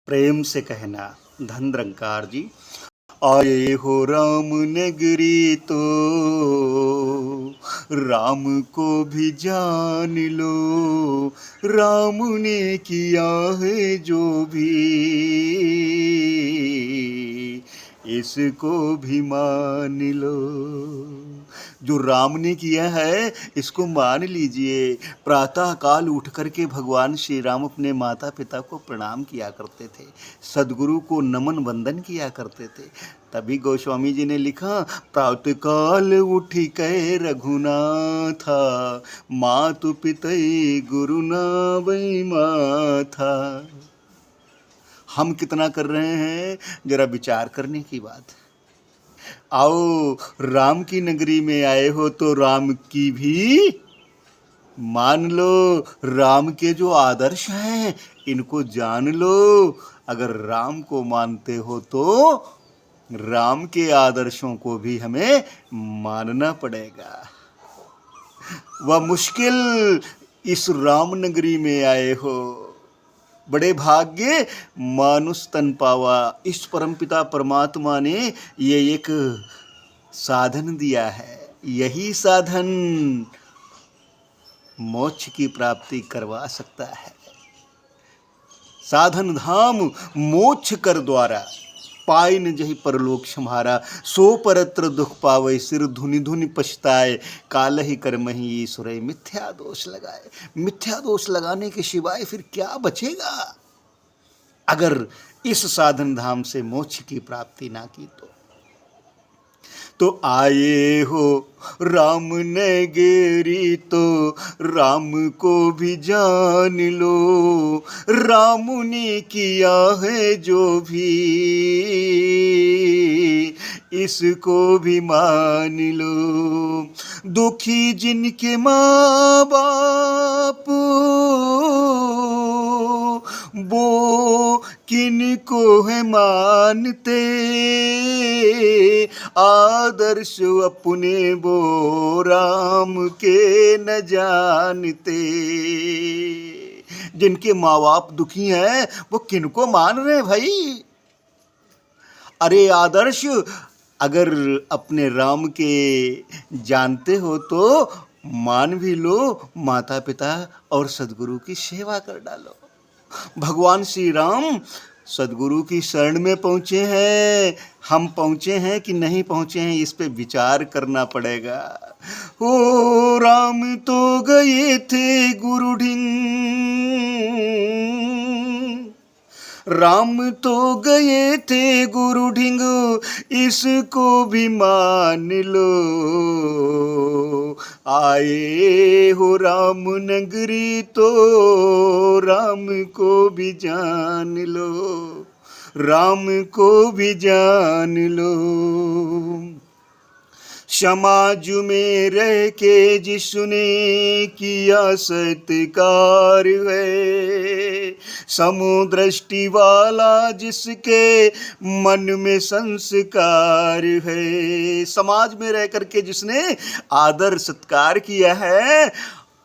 प्रेम से कहना। धन निरंकार जी। आए हो राम नगरी तो राम को भी जान लो, राम ने किया है जो भी इसको भी मान लो। जो राम ने किया है इसको मान लीजिए। प्रातः काल उठ करके भगवान श्री राम अपने माता पिता को प्रणाम किया करते थे, सदगुरु को नमन वंदन किया करते थे। तभी गोस्वामी जी ने लिखा, प्रातः काल उठ कै रघुनाथा, मातु पितई गुरु नावै माथा। हम कितना कर रहे हैं, जरा विचार करने की बात है। आओ राम की नगरी में आए हो तो राम की भी मान लो। राम के जो आदर्श हैं इनको जान लो। अगर राम को मानते हो तो राम के आदर्शों को भी हमें मानना पड़ेगा। वह मुश्किल इस राम नगरी में आए हो, बड़े भाग्य मानुष तन पावा। इस परमपिता परमात्मा ने ये एक साधन दिया है, यही साधन मोक्ष की प्राप्ति करवा सकता है। साधन धाम मोक्ष कर द्वारा, पाई न जही परलोक सम्हारा। सो परत्र दुख पावे, सिर धुनि धुनि पछताए, काल ही कर्महि ईश्वरै मिथ्या दोष लगाए। मिथ्या दोष लगाने के सिवाय फिर क्या बचेगा अगर इस साधन धाम से मोक्ष की प्राप्ति ना की तो आए हो राम नगरी तो राम को भी जान लो, राम ने किया है जो भी इसको भी मान लो। दुखी जिनके माँ बाप वो किनको है मानते, आदर्श अपने वो राम के न जानते। जिनके माँ बाप दुखी हैं वो किनको मान रहे हैं भाई। अरे आदर्श अगर अपने राम के जानते हो तो मान भी लो, माता पिता और सदगुरु की सेवा कर डालो। भगवान श्री राम सदगुरु की शरण में पहुँचे हैं, हम पहुँचे हैं कि नहीं पहुँचे हैं इस पे विचार करना पड़ेगा। ओ राम तो गए थे गुरु ढिंग, राम तो गए थे गुरु ढिंग, इसको भी मान लो। आए हो राम नगरी तो राम को भी जान लो, राम को भी जान लो। समाज में रह के जिसने किया सत्कार है, समदृष्टि वाला जिसके मन में संस्कार है। समाज में रह करके जिसने आदर सत्कार किया है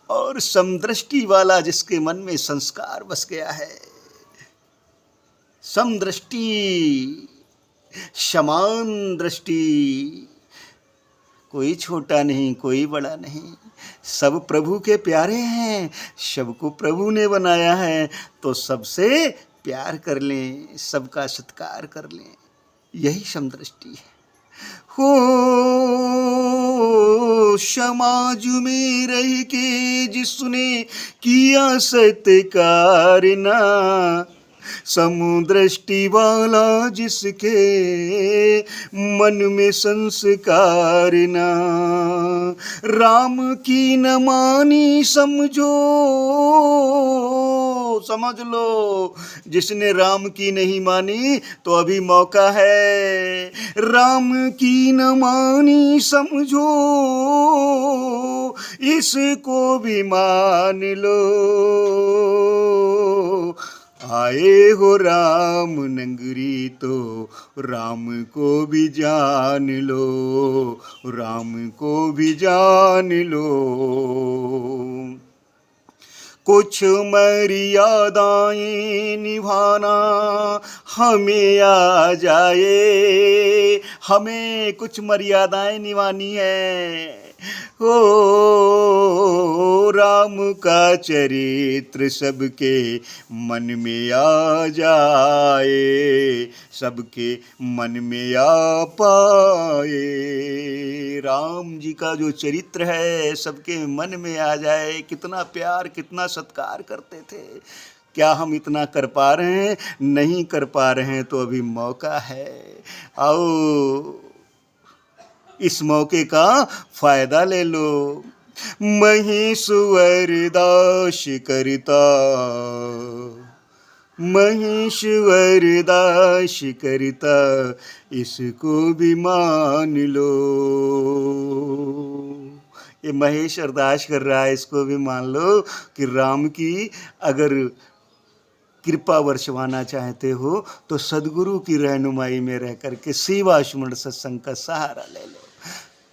और समदृष्टि वाला जिसके मन में संस्कार बस गया है। समदृष्टि, समान दृष्टि, कोई छोटा नहीं कोई बड़ा नहीं, सब प्रभु के प्यारे हैं, सबको प्रभु ने बनाया है तो सबसे प्यार कर लें, सबका सत्कार कर लें, यही समदृष्टि है। हो समाज में रह के जिसने किया सत्कार ना, समदृष्टि वाला जिसके मन में संस्कार ना। राम की न मानी समझो, समझ लो जिसने राम की नहीं मानी तो अभी मौका है। राम की न मानी समझो, इसको भी मान लो। आए हो राम नगरी तो राम को भी जान लो, राम को भी जान लो। कुछ मर्यादाएं निभाना हमें आ जाए, हमें कुछ मर्यादाएं निभानी है। ओ राम का चरित्र सबके मन में आ जाए, सबके मन में आ पाए। राम जी का जो चरित्र है सबके मन में आ जाए। कितना प्यार, कितना सत्कार करते थे। क्या हम इतना कर पा रहे हैं? नहीं कर पा रहे हैं तो अभी मौका है। आओ इस मौके का फायदा ले लो। महेश्वर दास करता, महेश्वर दास करता, इसको भी मान लो। ये महेश अरदास कर रहा है, इसको भी मान लो कि राम की अगर कृपा वर्षवाना चाहते हो तो सदगुरु की रहनुमाई में रह करके सेवा सुमन सत्संग का सहारा ले लो।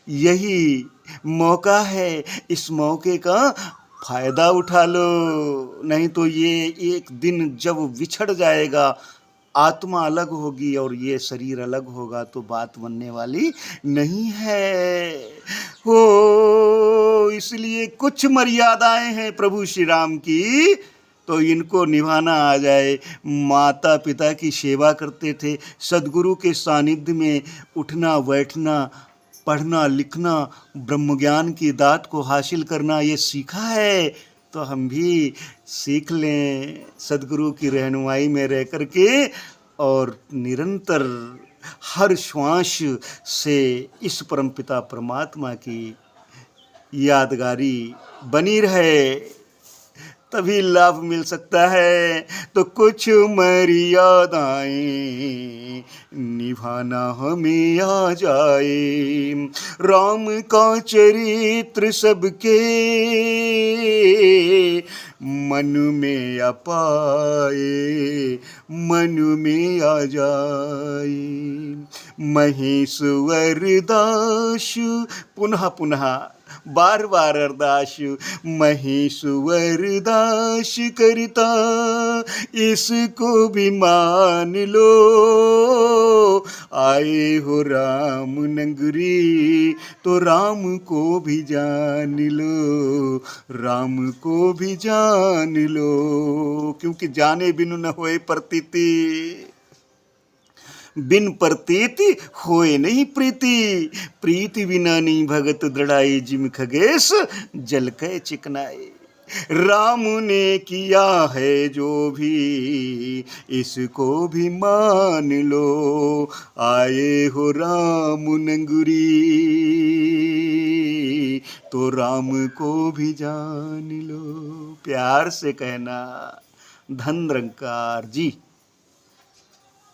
यही मौका है, इस मौके का फायदा उठा लो। नहीं तो ये एक दिन जब विछड़ जाएगा, आत्मा अलग होगी और ये शरीर अलग होगा तो बात बनने वाली नहीं है। हो इसलिए कुछ मर्यादाएं हैं प्रभु श्री राम की, तो इनको निभाना आ जाए। माता पिता की सेवा करते थे, सदगुरु के सानिध्य में उठना बैठना, पढ़ना लिखना, ब्रह्म ज्ञान की दात को हासिल करना ये सीखा है, तो हम भी सीख लें सदगुरु की रहनुमाई में रह करके, और निरंतर हर श्वास से इस परमपिता परमात्मा की यादगारी बनी रहे, तभी लाभ मिल सकता है। तो कुछ मर्यादाएं निभाना हमें आ जाए, राम का चरित्र सबके मन में आ पाए, मन में आ जाए। महेश्वर दास, पुनः पुनः बार बार अरदास, महेश्वर दास करता, इसको भी मान लो। आए हो राम नगरी तो राम को भी जान लो, राम को भी जान लो। क्योंकि जाने बिनु न होए प्रतीति, बिन प्रतीति होए नहीं प्रीति, प्रीति बिना नहीं भगत दृढ़ाई, जिम खगेश जल कै चिकनाई। राम ने किया है जो भी, इसको भी मान लो। आए हो राम नगरी तो राम को भी जान लो। प्यार से कहना। धन निरंकार जी।